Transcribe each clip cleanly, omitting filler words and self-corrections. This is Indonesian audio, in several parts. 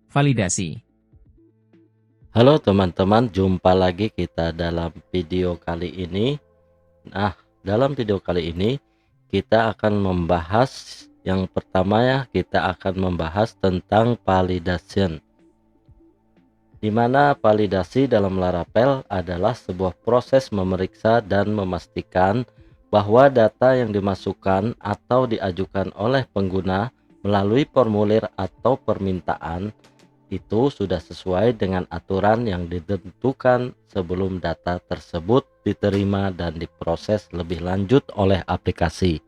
Validasi. Halo teman-teman, jumpa lagi kita dalam video kali ini. Nah, dalam video kali ini kita akan membahas yang pertama ya, kita akan membahas tentang validation. Di mana validasi dalam Laravel adalah sebuah proses memeriksa dan memastikan bahwa data yang dimasukkan atau diajukan oleh pengguna melalui formulir atau permintaan itu sudah sesuai dengan aturan yang ditentukan sebelum data tersebut diterima dan diproses lebih lanjut oleh aplikasi.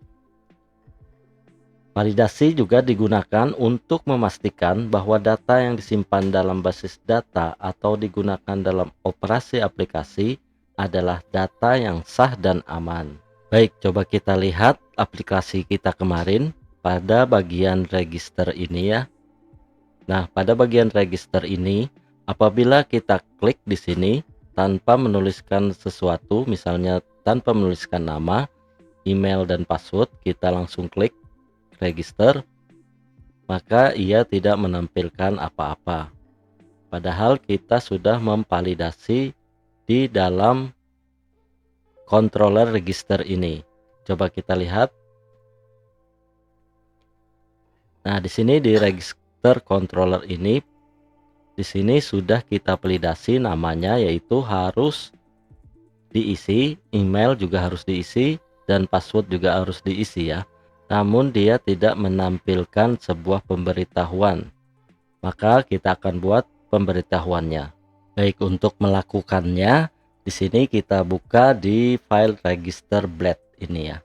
Validasi juga digunakan untuk memastikan bahwa data yang disimpan dalam basis data atau digunakan dalam operasi aplikasi adalah data yang sah dan aman. Baik, coba kita lihat aplikasi kita kemarin pada bagian register ini ya. Nah, pada bagian register ini, apabila kita klik di sini tanpa menuliskan sesuatu, misalnya tanpa menuliskan nama, email, dan password, kita langsung klik register, maka ia tidak menampilkan apa-apa. Padahal kita sudah memvalidasi di dalam controller register ini. Coba kita lihat. Nah, di sini di register controller ini, di sini sudah kita validasi namanya, yaitu harus diisi, email juga harus diisi, dan password juga harus diisi ya. Namun dia tidak menampilkan sebuah pemberitahuan. Maka kita akan buat pemberitahuannya. Baik, untuk melakukannya, di sini kita buka di file register blade ini ya.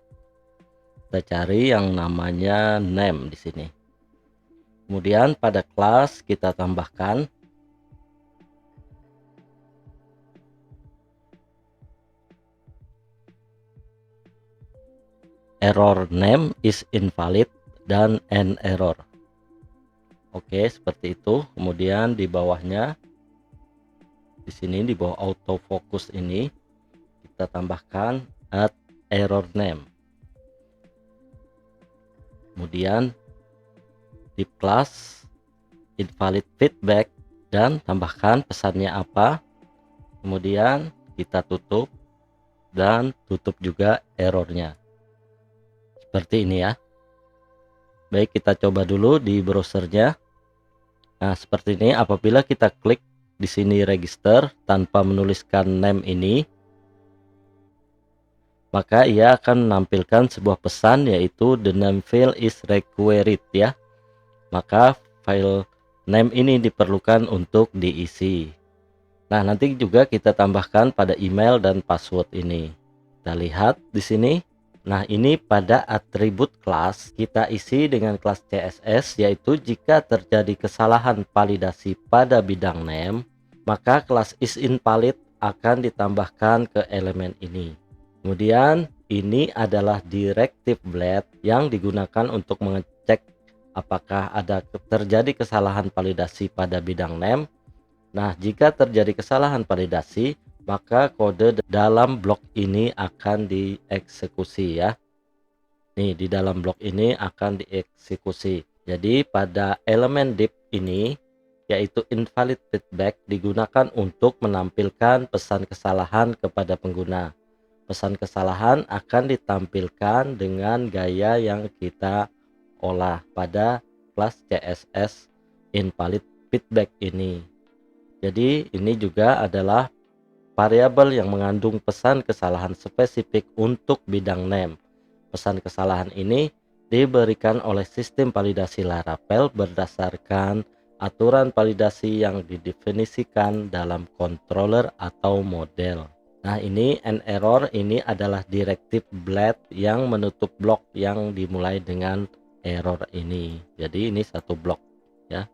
Kita cari yang namanya name di sini. Kemudian pada kelas kita tambahkan error name is invalid dan an error. Oke, seperti itu. Kemudian di bawahnya, di sini di bawah autofocus ini kita tambahkan add error name. Kemudian di kelas invalid feedback dan tambahkan pesannya apa. Kemudian kita tutup dan tutup juga errornya. Seperti ini ya. Baik, kita coba dulu di browsernya. Nah, seperti ini apabila kita klik di sini register tanpa menuliskan name ini, maka ia akan menampilkan sebuah pesan yaitu the name field is required ya. Maka file name ini diperlukan untuk diisi. Nah, nanti juga kita tambahkan pada email dan password ini. Kita lihat di sini. Nah, ini pada atribut kelas kita isi dengan kelas CSS, yaitu jika terjadi kesalahan validasi pada bidang name, maka kelas isInvalid akan ditambahkan ke elemen ini. Kemudian ini adalah directive blade yang digunakan untuk mengecek apakah ada terjadi kesalahan validasi pada bidang name. Nah, jika terjadi kesalahan validasi, maka kode dalam blok ini akan dieksekusi ya. Nih, di dalam blok ini akan dieksekusi. Jadi pada elemen div ini, yaitu invalid feedback, digunakan untuk menampilkan pesan kesalahan kepada pengguna. Pesan kesalahan akan ditampilkan dengan gaya yang kita olah pada kelas CSS invalid feedback ini. Jadi ini juga adalah variabel yang mengandung pesan kesalahan spesifik untuk bidang name. Pesan kesalahan ini diberikan oleh sistem validasi Laravel berdasarkan aturan validasi yang didefinisikan dalam controller atau model. Nah, ini an error ini adalah directive blade yang menutup blok yang dimulai dengan error ini. Jadi ini satu blok ya.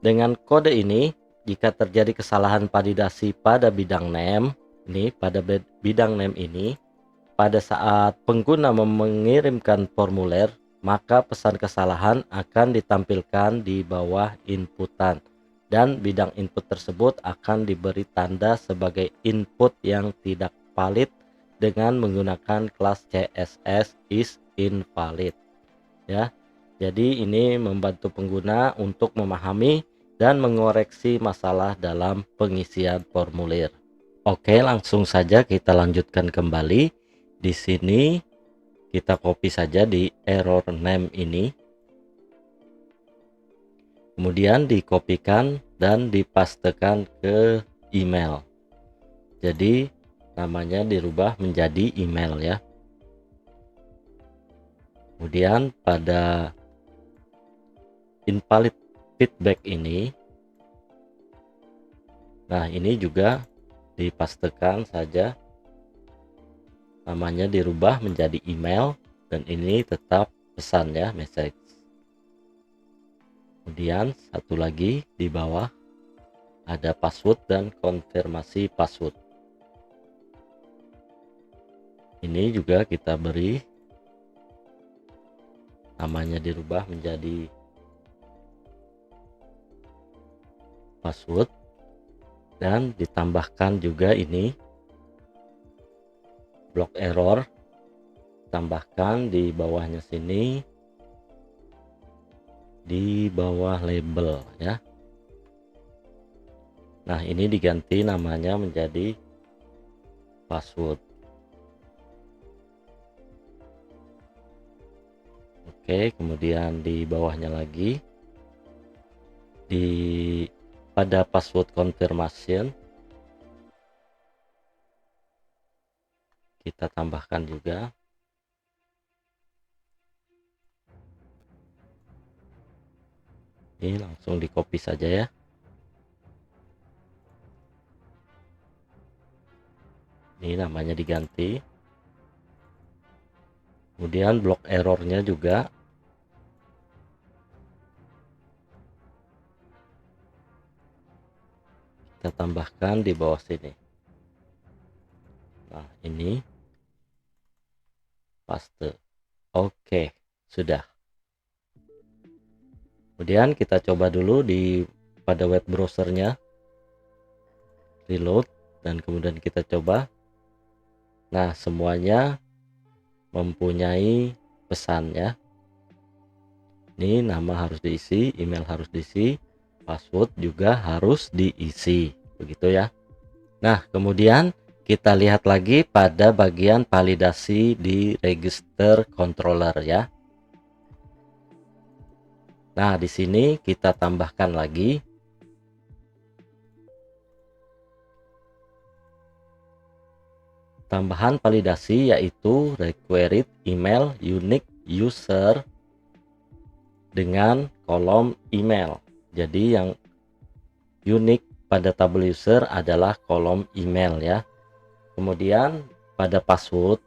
Dengan kode ini, jika terjadi kesalahan validasi pada bidang name, bidang name ini, pada saat pengguna mengirimkan formulir, maka pesan kesalahan akan ditampilkan di bawah inputan dan bidang input tersebut akan diberi tanda sebagai input yang tidak valid dengan menggunakan kelas CSS isInvalid ya. Jadi ini membantu pengguna untuk memahami dan mengoreksi masalah dalam pengisian formulir. Oke, langsung saja kita lanjutkan kembali. Di sini kita copy saja di error name ini. Kemudian dikopikan dan dipastekan ke email. Jadi namanya dirubah menjadi email ya. Kemudian pada invalid feedback ini, nah ini juga dipastekan saja, namanya dirubah menjadi email dan ini tetap pesan ya, message. Kemudian satu lagi di bawah ada password dan konfirmasi password. Ini juga kita beri, namanya dirubah menjadi password dan ditambahkan juga ini blok error, tambahkan di bawahnya sini, di bawah label ya. Nah ini diganti namanya menjadi password. Oke, kemudian di bawahnya lagi pada password confirmation kita tambahkan juga ini, langsung di copy saja ya. Ini namanya diganti. Kemudian blok errornya juga kita tambahkan di bawah sini. Nah ini paste. Oke, sudah. Kemudian kita coba dulu pada web browsernya, reload, dan kemudian kita coba. Nah semuanya mempunyai pesan ya. Ini nama harus diisi, email harus diisi, password juga harus diisi, begitu ya. Nah kemudian kita lihat lagi pada bagian validasi di register controller ya. Nah di sini kita tambahkan lagi tambahan validasi, yaitu required email unique user dengan kolom email. Jadi yang unik pada tabel user adalah kolom email ya. Kemudian pada password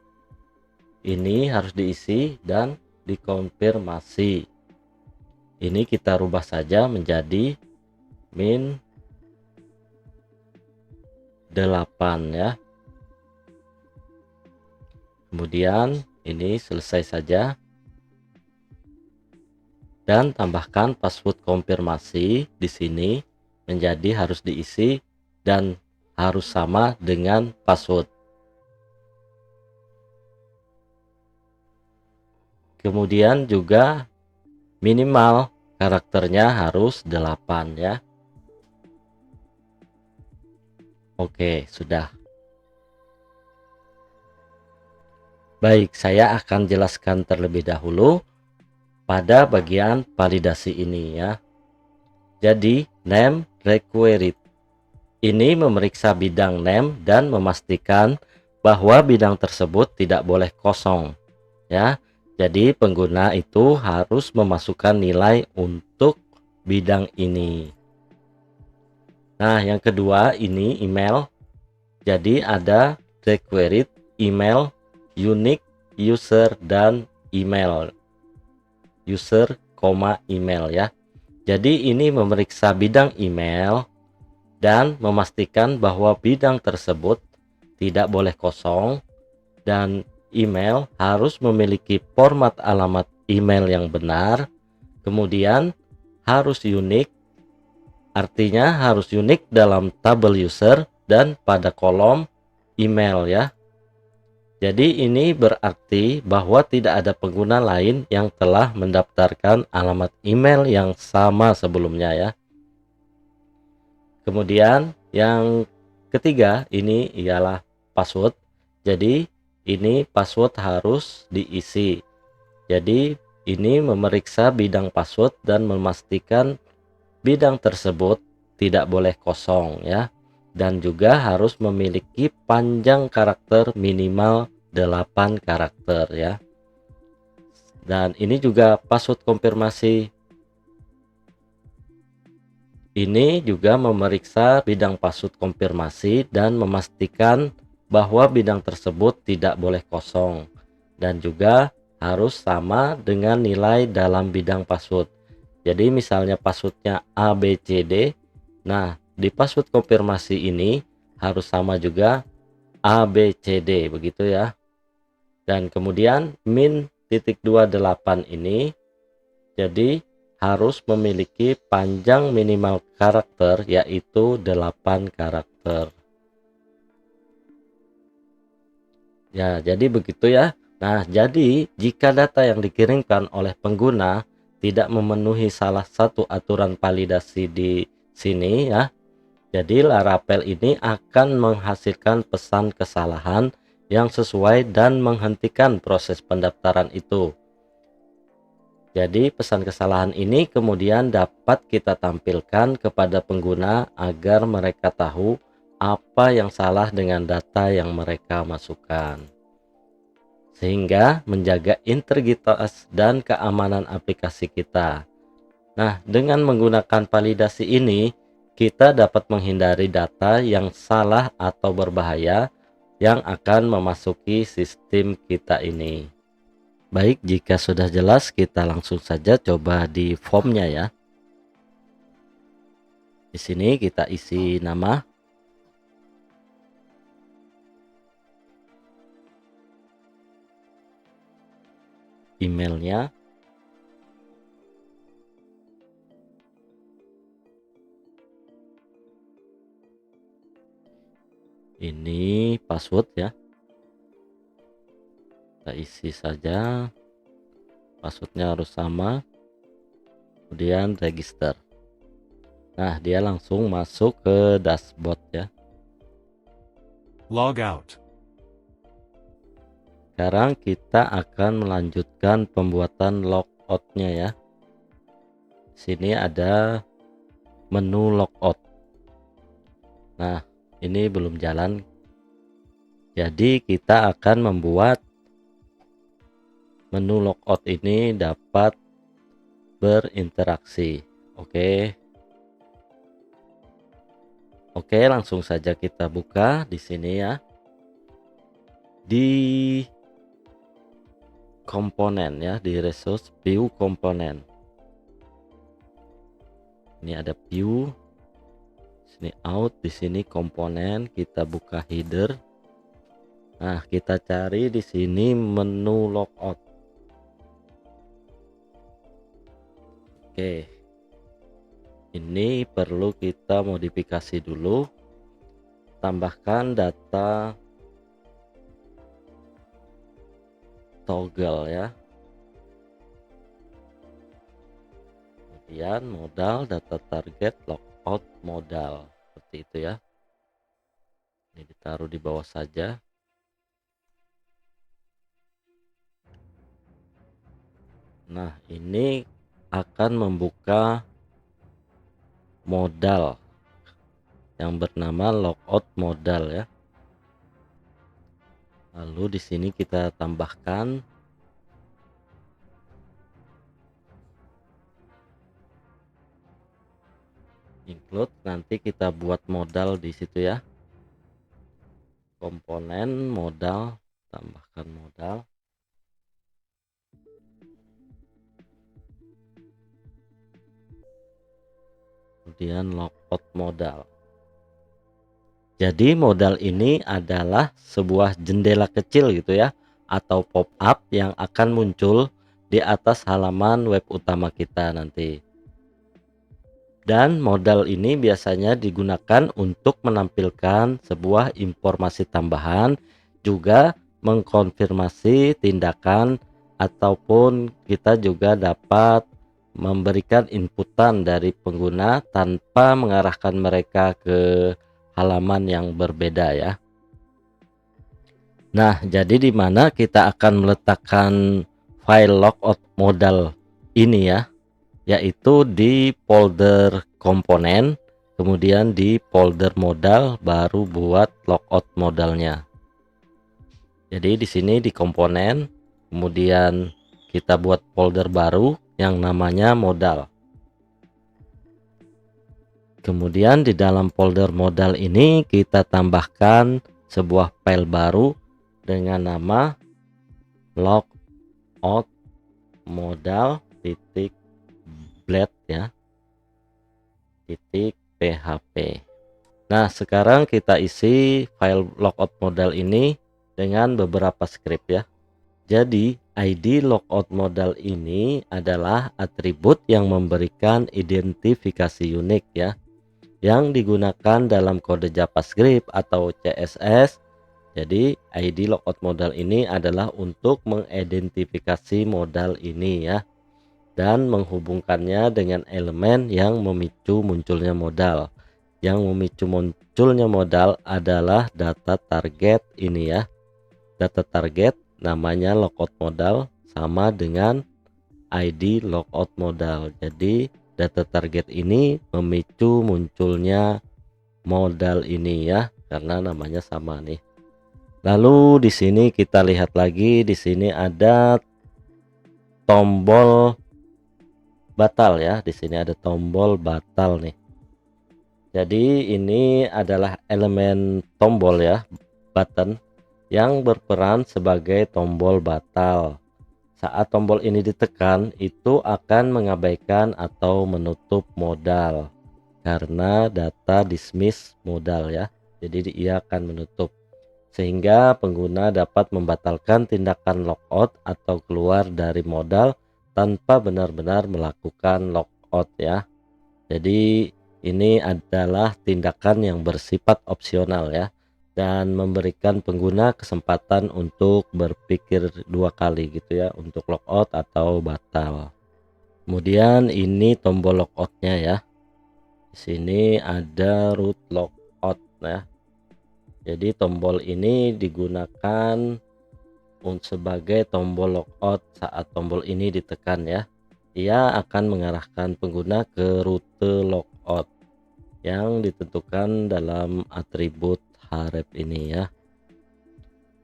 ini harus diisi dan dikonfirmasi. Ini kita rubah saja menjadi min 8 ya. Kemudian ini selesai saja dan tambahkan password konfirmasi di sini menjadi harus diisi dan harus sama dengan password. Kemudian juga minimal karakternya harus 8 ya. Oke, sudah. Baik, saya akan jelaskan terlebih dahulu pada bagian validasi ini ya. Jadi name required ini memeriksa bidang name dan memastikan bahwa bidang tersebut tidak boleh kosong ya. Jadi pengguna itu harus memasukkan nilai untuk bidang ini. Nah yang kedua ini email. Jadi ada required email, unique user, dan email user, email ya. Jadi ini memeriksa bidang email dan memastikan bahwa bidang tersebut tidak boleh kosong dan email harus memiliki format alamat email yang benar, kemudian harus unik, artinya harus unik dalam tabel user dan pada kolom email ya. Jadi ini berarti bahwa tidak ada pengguna lain yang telah mendaftarkan alamat email yang sama sebelumnya ya. Kemudian yang ketiga ini ialah password. Jadi ini password harus diisi. Jadi ini memeriksa bidang password dan memastikan bidang tersebut tidak boleh kosong ya. Dan juga harus memiliki panjang karakter minimal 8 karakter ya. Dan ini juga password konfirmasi. Ini juga memeriksa bidang password konfirmasi dan memastikan bahwa bidang tersebut tidak boleh kosong dan juga harus sama dengan nilai dalam bidang password. Jadi misalnya passwordnya ABCD, nah di password konfirmasi ini harus sama juga ABCD begitu ya. Dan kemudian min.28 ini jadi harus memiliki panjang minimal karakter yaitu 8 karakter. Ya, jadi begitu ya. Nah, jadi jika data yang dikirimkan oleh pengguna tidak memenuhi salah satu aturan validasi di sini ya, jadi Laravel ini akan menghasilkan pesan kesalahan yang sesuai dan menghentikan proses pendaftaran itu. Jadi pesan kesalahan ini kemudian dapat kita tampilkan kepada pengguna agar mereka tahu apa yang salah dengan data yang mereka masukkan. Sehingga menjaga integritas dan keamanan aplikasi kita. Nah, dengan menggunakan validasi ini, kita dapat menghindari data yang salah atau berbahaya yang akan memasuki sistem kita ini. Baik, jika sudah jelas kita langsung saja coba di formnya ya. Di sini kita isi nama, emailnya, ini password ya. Kita isi saja, passwordnya harus sama, kemudian register. Nah, dia langsung masuk ke dashboard ya. Log out. Sekarang kita akan melanjutkan pembuatan logoutnya ya. Sini ada menu logout. Nah, ini belum jalan. Jadi kita akan membuat menu logout ini dapat berinteraksi. Oke, langsung saja kita buka di sini ya. Di komponen ya, di resource view komponen. Ini ada view, sini out, di sini komponen, kita buka header. Nah, kita cari di sini menu logout. Oke. Ini perlu kita modifikasi dulu. Tambahkan data toggle ya. Kemudian modal, data target, logout modal. Seperti itu ya. Ini ditaruh di bawah saja. Nah, ini akan membuka modal yang bernama logout modal ya. Lalu di sini kita tambahkan include, nanti kita buat modal di situ ya. Komponen modal, tambahkan modal. Kemudian logout modal. Jadi modal ini adalah sebuah jendela kecil gitu ya, atau pop up yang akan muncul di atas halaman web utama kita nanti. Dan modal ini biasanya digunakan untuk menampilkan sebuah informasi tambahan, juga mengkonfirmasi tindakan, ataupun kita juga dapat memberikan inputan dari pengguna tanpa mengarahkan mereka ke halaman yang berbeda ya. Nah, jadi di mana kita akan meletakkan file logout modal ini ya, yaitu di folder komponen, kemudian di folder modal baru buat logout modalnya. Jadi di sini di komponen, kemudian kita buat folder baru yang namanya modal. Kemudian di dalam folder modal ini kita tambahkan sebuah file baru dengan nama logout modal titik blade ya titik php. Nah, sekarang kita isi file logout modal ini dengan beberapa script ya. Jadi ID logout modal ini adalah atribut yang memberikan identifikasi unik ya, yang digunakan dalam kode JavaScript atau CSS. Jadi ID logout modal ini adalah untuk mengidentifikasi modal ini ya, dan menghubungkannya dengan elemen yang memicu munculnya modal. Yang memicu munculnya modal adalah data target ini ya. Data target namanya logout modal sama dengan ID logout modal. Jadi data target ini memicu munculnya modal ini ya, karena namanya sama nih. Lalu di sini kita lihat lagi, di sini ada tombol batal ya. Di sini ada tombol batal nih. Jadi ini adalah elemen tombol ya, button yang berperan sebagai tombol batal. Saat tombol ini ditekan, itu akan mengabaikan atau menutup modal karena data dismiss modal ya. Jadi ia akan menutup, sehingga pengguna dapat membatalkan tindakan logout atau keluar dari modal tanpa benar-benar melakukan logout ya. Jadi ini adalah tindakan yang bersifat opsional ya, dan memberikan pengguna kesempatan untuk berpikir dua kali gitu ya untuk logout atau batal. Kemudian ini tombol logoutnya ya. Di sini ada root logout ya. Jadi tombol ini digunakan sebagai tombol logout. Saat tombol ini ditekan ya, ia akan mengarahkan pengguna ke rute logout yang ditentukan dalam atribut href ini ya.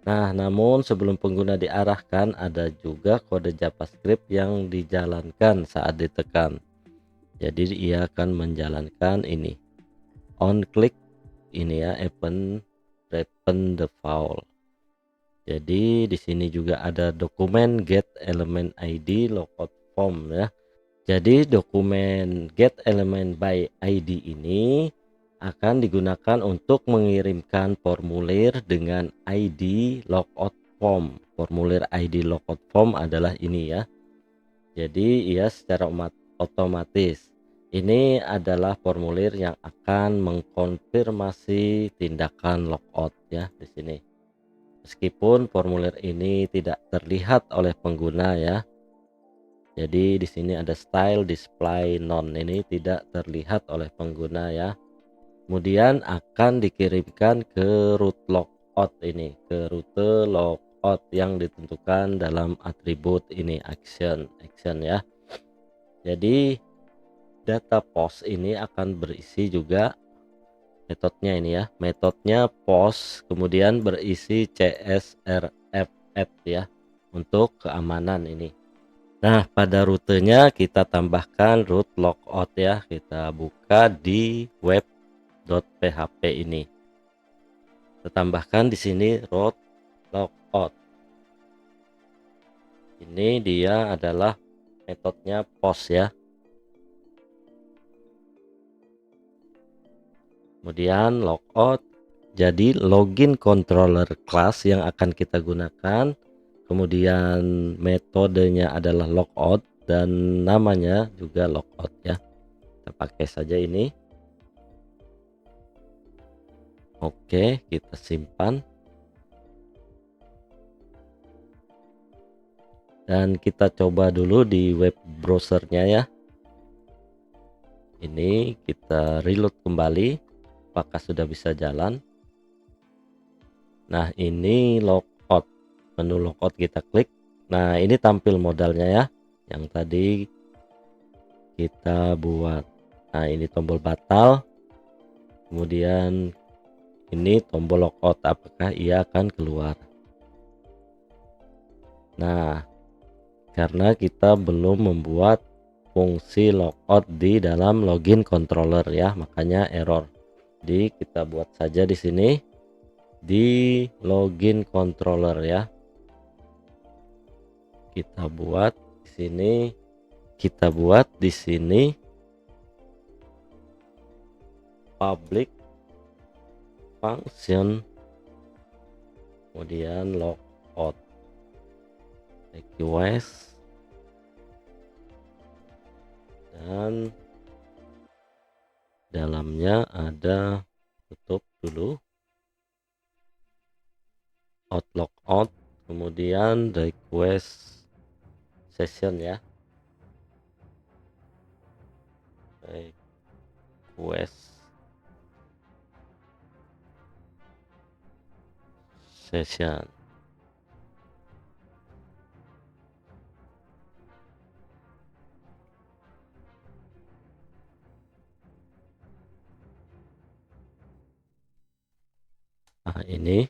Nah, namun sebelum pengguna diarahkan, ada juga kode JavaScript yang dijalankan saat ditekan. Jadi ia akan menjalankan ini on click ini ya, return the file. Jadi di sini juga ada dokumen get element ID logout form ya. Jadi dokumen get element by ID ini akan digunakan untuk mengirimkan formulir dengan ID logout form. Formulir ID logout form adalah ini ya. Jadi ia secara otomatis ini adalah formulir yang akan mengkonfirmasi tindakan logout ya di sini. Meskipun formulir ini tidak terlihat oleh pengguna ya. Jadi di sini ada style display none, ini tidak terlihat oleh pengguna ya. Kemudian akan dikirimkan ke root logout ini, ke rute logout yang ditentukan dalam atribut ini action ya. Jadi data post ini akan berisi juga metodenya ini ya. Metodenya post kemudian berisi csrf add ya untuk keamanan ini. Nah, pada rutenya kita tambahkan root logout ya. Kita buka di web.php ini. Kita tambahkan di sini root logout. Ini dia adalah metodenya post ya. Kemudian logout jadi login controller class yang akan kita gunakan. Kemudian metodenya adalah logout dan namanya juga logout ya. Kita pakai saja ini. Oke, kita simpan dan kita coba dulu di web browsernya ya. Ini kita reload kembali, apakah sudah bisa jalan. Nah, ini logout, menu logout kita klik. Nah, ini tampil modalnya ya, yang tadi kita buat. Nah, ini tombol batal, kemudian ini tombol logout, apakah ia akan keluar. Nah, karena kita belum membuat fungsi logout di dalam login controller ya, makanya error. Jadi kita buat saja di sini di login controller ya. Kita buat di sini, kita buat di sini public function, kemudian logout request, dan dalamnya ada, tutup dulu, out logout, kemudian request session ya, request session. Nah, ini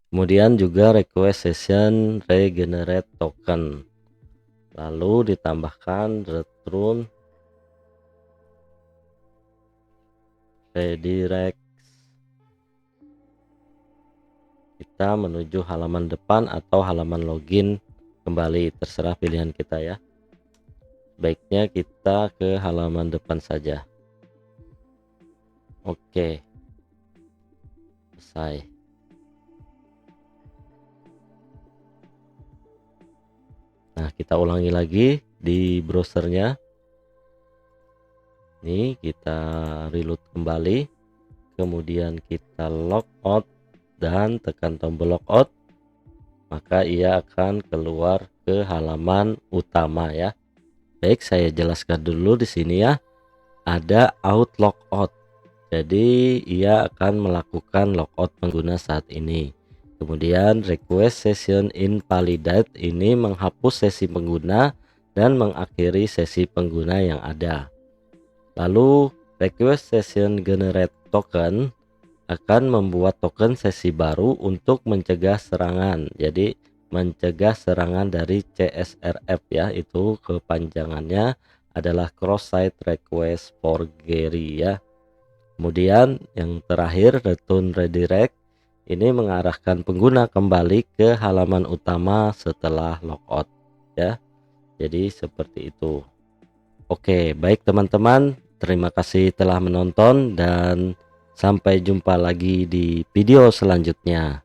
kemudian juga request session regenerate token, lalu ditambahkan return redirect. Kita menuju halaman depan atau halaman login kembali, terserah pilihan kita ya. Baiknya kita ke halaman depan saja. Oke, selesai. Nah, kita ulangi lagi di browsernya. Ini kita reload kembali, kemudian kita logout dan tekan tombol logout, maka ia akan keluar ke halaman utama ya. Baik, saya jelaskan dulu di sini ya. Ada out logout. Jadi ia akan melakukan logout pengguna saat ini. Kemudian request session invalidate, ini menghapus sesi pengguna dan mengakhiri sesi pengguna yang ada. Lalu request session generate token akan membuat token sesi baru untuk mencegah serangan. Jadi mencegah serangan dari CSRF ya, itu kepanjangannya adalah cross site request forgery ya. Kemudian yang terakhir return redirect, ini mengarahkan pengguna kembali ke halaman utama setelah logout ya. Jadi seperti itu. Oke, baik teman-teman, terima kasih telah menonton dan sampai jumpa lagi di video selanjutnya.